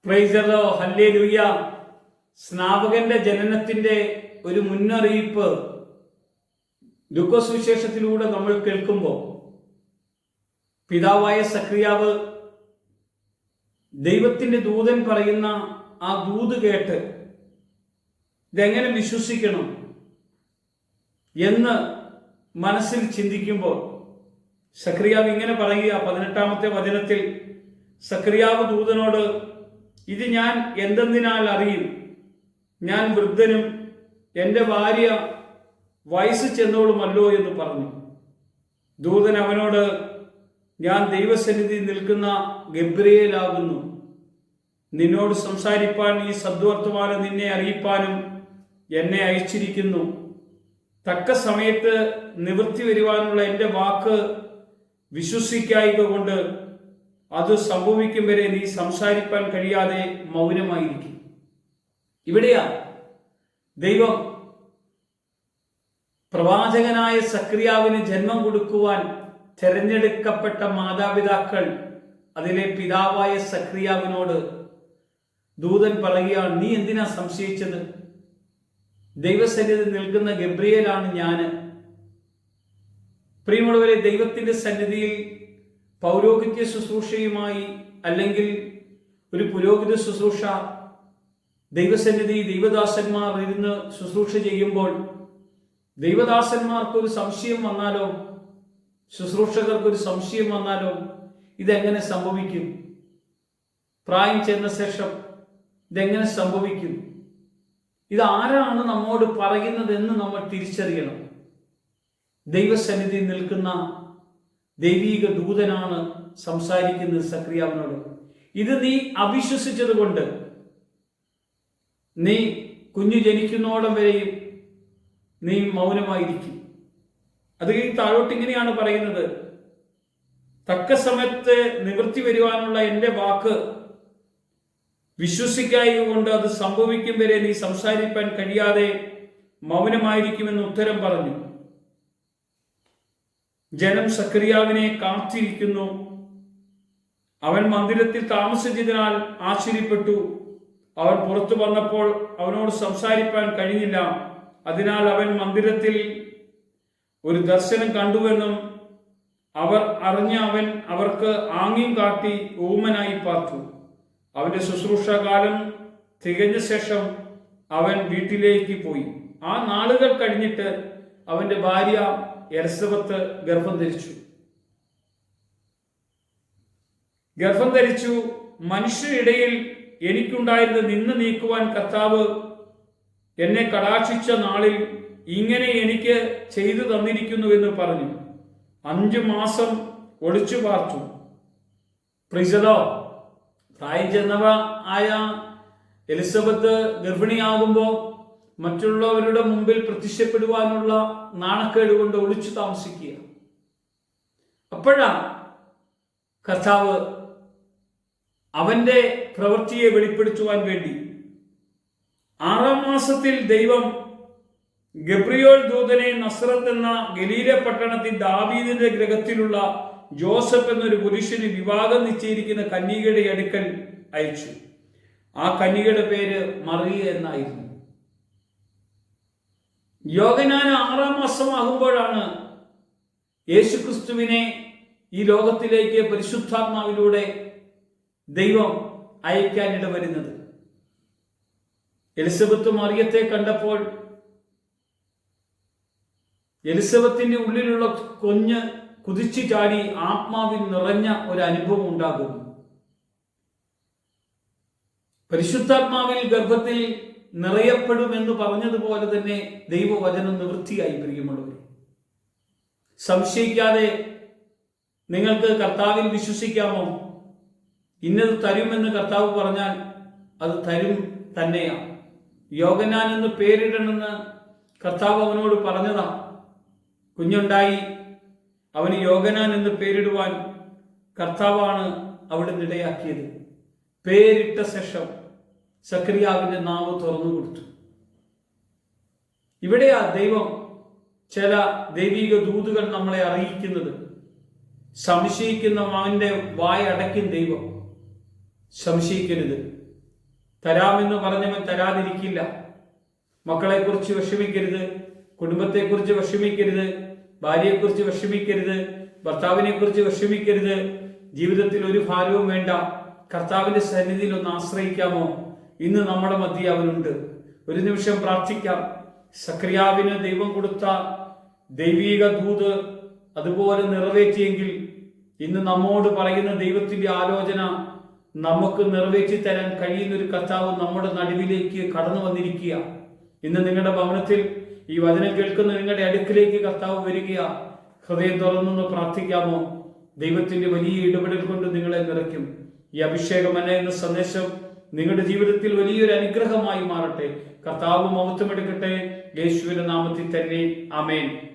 പ്രൈസറോ hallelujah. സ്നാപകന്റെ ജനനത്തിന്റെ ഒരു മുന്നറിയിപ്പ് ലൂക്കോസ് സുവിശേഷത്തിലൂടെ നമ്മൾ കേൾക്കുമ്പോൾ പിതാവായ സക്രിയാവ് ദൈവത്തിന്റെ ദൂതൻ പറയുന്ന ആ ദൂത് കേട്ട് ഇതെങ്ങനെ വിശ്വസിക്കണം എന്ന് മനസ്സിൽ ചിന്തിക്കുമ്പോൾ സക്രിയാവ് ഇങ്ങനെ പറയുക. 18-ാമത്തെ വചനത്തിൽ സക്രിയാവ് ദൂതനോട്, ഇത് ഞാൻ എന്തെന്തിനാൽ അറിയും? ഞാൻ വൃദ്ധനും എൻ്റെ ഭാര്യ വയസ്സ് ചെന്നോളുമല്ലോ എന്ന് പറഞ്ഞു. ദൂതൻ അവനോട്, ഞാൻ ദൈവസന്നിധി നിൽക്കുന്ന ഗബ്രിയേലാകുന്നു. നിന്നോട് സംസാരിപ്പാൻ ഈ സദ്വർത്തമാനം നിന്നെ അറിയിപ്പാനും എന്നെ അയച്ചിരിക്കുന്നു. തക്ക സമയത്ത് നിവൃത്തി വരുവാനുള്ള എൻ്റെ വാക്ക് വിശ്വസിക്കായിക കൊണ്ട് അത് സംഭവിക്കും വരെ നീ സംസാരിപ്പാൻ കഴിയാതെ മൗനമായിരിക്കും. ഇവിടെയാ ദൈവം പ്രവാചകനായ സക്രിയാവിന് ജന്മം കൊടുക്കുവാൻ തെരഞ്ഞെടുക്കപ്പെട്ട മാതാപിതാക്കൾ, അതിലെ പിതാവായ സക്രിയാവിനോട് ദൂതൻ പറയുകയാണ്, നീ എന്തിനാ സംശയിച്ചത്? ദൈവസന്നിധി നിൽക്കുന്ന ഗബ്രിയേലാണ് ഞാന്. പ്രിയമുള്ളവരെ, ദൈവത്തിന്റെ സന്നിധിയിൽ പൗരോഹിത്യ ശുശ്രൂഷയുമായി അല്ലെങ്കിൽ ഒരു പുരോഹിത ശുശ്രൂഷ, ദൈവസന്നിധി ദൈവദാസന്മാർ ഇരുന്ന് ശുശ്രൂഷ ചെയ്യുമ്പോൾ ദൈവദാസന്മാർക്കൊരു സംശയം വന്നാലോ, ശുശ്രൂഷകർക്കൊരു സംശയം വന്നാലോ, ഇതെങ്ങനെ സംഭവിക്കും? പ്രായം ചെന്ന ശേഷം ഇതെങ്ങനെ സംഭവിക്കും? ഇതാരാണ് നമ്മോട് പറയുന്നതെന്ന് നമ്മൾ തിരിച്ചറിയണം. ദൈവസന്നിധി നിൽക്കുന്ന ദൈവീക ദൂതനാണ് സംസാരിക്കുന്നത് സക്രിയാവിനോട്. ഇത് നീ അവിശ്വസിച്ചത് കൊണ്ട് നീ കുഞ്ഞു ജനിക്കുന്നോടം വരെയും നീ മൗനമായിരിക്കും. അത് കഴിഞ്ഞ് താഴോട്ട് ഇങ്ങനെയാണ് പറയുന്നത്, തക്ക സമയത്ത് നിവൃത്തി വരുവാനുള്ള എൻ്റെ വാക്ക് വിശ്വസിക്കായക കൊണ്ട് അത് സംഭവിക്കും വരെ നീ സംസാരിപ്പാൻ കഴിയാതെ മൗനമായിരിക്കുമെന്ന് ഉത്തരം പറഞ്ഞു. ജനം സക്രിയാവിനെ കാത്തിരിക്കുന്നു. അവൻ മന്ദിരത്തിൽ താമസിച്ചതിനാൽ ആശ്ചര്യപ്പെട്ടു. അവൻ പുറത്തു വന്നപ്പോൾ അവനോട് സംസാരിപ്പാൻ കഴിഞ്ഞില്ല. അതിനാൽ അവൻ മന്ദിരത്തിൽ ഒരു ദർശനം കണ്ടുവെന്നും അവർ അറിഞ്ഞ അവൻ അവർക്ക് ആംഗ്യം കാട്ടി ഊമനായി പാർത്തു. അവന്റെ ശുശ്രൂഷാകാലം തികഞ്ഞ ശേഷം അവൻ വീട്ടിലേക്ക് പോയി. ആ നാളുകൾ കഴിഞ്ഞിട്ട് അവന്റെ ഭാര്യ എലിസബത്ത് ഗർഭം ധരിച്ചു. മനുഷ്യരിടയിൽ എനിക്കുണ്ടായിരുന്ന നിന്ന് നീക്കുവാൻ കർത്താവ് എന്നെ കടാക്ഷിച്ച നാളിൽ ഇങ്ങനെ എനിക്ക് ചെയ്തു തന്നിരിക്കുന്നു എന്ന് പറഞ്ഞു. 5 മാസം ഒളിച്ചു പാർത്തു. പ്രിസലോ, പ്രായം ചെന്നവ ആയ എലിസബത്ത് ഗർഭിണിയാകുമ്പോൾ മറ്റുള്ളവരുടെ മുമ്പിൽ പ്രത്യക്ഷപ്പെടുവാനുള്ള നാണക്കേട് കൊണ്ട് ഒളിച്ചു താമസിക്കുക. അപ്പോഴാ കർത്താവ് അവന്റെ പ്രവൃത്തിയെ വെളിപ്പെടുത്തുവാൻ വേണ്ടി 6-ാം മാസത്തിൽ ദൈവം ഗബ്രിയേൽ ദൂതനെ നസ്രത്ത് എന്ന ഗലീല പട്ടണത്തിൽ ദാവീദിന്റെ ഗൃഹത്തിലുള്ള ജോസഫ് എന്നൊരു പുരുഷന് വിവാഹം നിശ്ചയിച്ചിരിക്കുന്ന കന്യകയുടെ അടുക്കൽ അയച്ചു. ആ കന്യകയുടെ പേര് മറിയ എന്നായിരുന്നു. യോഹന്നാൻ 6-ാം മാസമാകുമ്പോഴാണ് യേശുക്രിസ്തുവിനെ ഈ ലോകത്തിലേക്ക് പരിശുദ്ധാത്മാവിലൂടെ ദൈവം അയക്കാൻ ഇടവരുന്നത്. എലിസബത്ത് മറിയത്തെ കണ്ടപ്പോൾ എലിസബത്തിന്റെ ഉള്ളിലുള്ള കുഞ്ഞ് കുതിച്ചു ചാടി ആത്മാവിൽ നിറഞ്ഞ ഒരു അനുഭവം ഉണ്ടാകുന്നു. പരിശുദ്ധാത്മാവിൽ ഗർഭത്തിൽ നിറയപ്പെടുമെന്ന് പറഞ്ഞതുപോലെ തന്നെ ദൈവവചനം നിവൃത്തിയായി. പ്രിയമുള്ളവരെ, സംശയിക്കാതെ നിങ്ങൾക്ക് കർത്താവിൽ വിശ്വസിക്കാമോ? ഇന്നത് തരുമെന്ന് കർത്താവ് പറഞ്ഞാൽ അത് തരും തന്നെയാണ്. യോഹന്നാൻ എന്ന് പേരിടണമെന്ന് കർത്താവ് അവനോട് പറഞ്ഞതാ. കുഞ്ഞുണ്ടായി, അവന് യോഹന്നാൻ എന്ന് പേരിടുവാൻ കർത്താവാണ് അവിടുന്ന് ഇടയാക്കിയത്. പേരിട്ട ശേഷം സക്രിയാവിന്റെ നാവ് തുറന്നു കൊടുത്തു. ഇവിടെയാ ദൈവം ചില ദൈവിക ദൂതുകൾ നമ്മളെ അറിയിക്കുന്നത്. സംശയിക്കുന്ന അവന്റെ വായ അടയ്ക്കും ദൈവം. സംശയിക്കരുത്. തരാമെന്ന് പറഞ്ഞവൻ തരാതിരിക്കില്ല. മക്കളെക്കുറിച്ച് വിഷമിക്കരുത്, കുടുംബത്തെക്കുറിച്ച് വിഷമിക്കരുത്, ഭാര്യയെക്കുറിച്ച് വിഷമിക്കരുത്, ഭർത്താവിനെ കുറിച്ച് വിഷമിക്കരുത്. ജീവിതത്തിൽ ഒരു ഭാരവും വേണ്ട. കർത്താവിന്റെ സന്നിധിയിൽ ഒന്ന് ആശ്രയിക്കാമോ? ഇന്ന് നമ്മുടെ മധ്യ അവനുണ്ട്. ഒരു നിമിഷം പ്രാർത്ഥിക്കാം. സക്രിയാവിന് ദൈവം കൊടുത്ത ദൈവീക ദൂത് അതുപോലെ നിറവേറ്റിയെങ്കിൽ ഇന്ന് നമ്മോട് പറയുന്ന ദൈവത്തിന്റെ ആലോചന നമുക്ക് നിറവേറ്റി തരാൻ കഴിയുന്ന ഒരു കർത്താവ് നമ്മുടെ നടുവിലേക്ക് കടന്നു വന്നിരിക്കുക. ഇന്ന് നിങ്ങളുടെ ഭവനത്തിൽ ഈ വചനം കേൾക്കുന്ന നിങ്ങളുടെ അടുക്കിലേക്ക് കർത്താവ് വരിക. ഹൃദയം തുറന്നൊന്ന് പ്രാർത്ഥിക്കാമോ? ദൈവത്തിന്റെ വലിയ ഇടപെടൽ കൊണ്ട് നിങ്ങളെ നിറയ്ക്കും. ഈ അഭിഷേകം എന്ന സന്ദേശം നിങ്ങളുടെ ജീവിതത്തിൽ വലിയൊരു അനുഗ്രഹമായി മാറട്ടെ. കർത്താവ് മഹത്വമെടുക്കട്ടെ. യേശുവിന്റെ നാമത്തിൽ തന്നെ. ആമേൻ.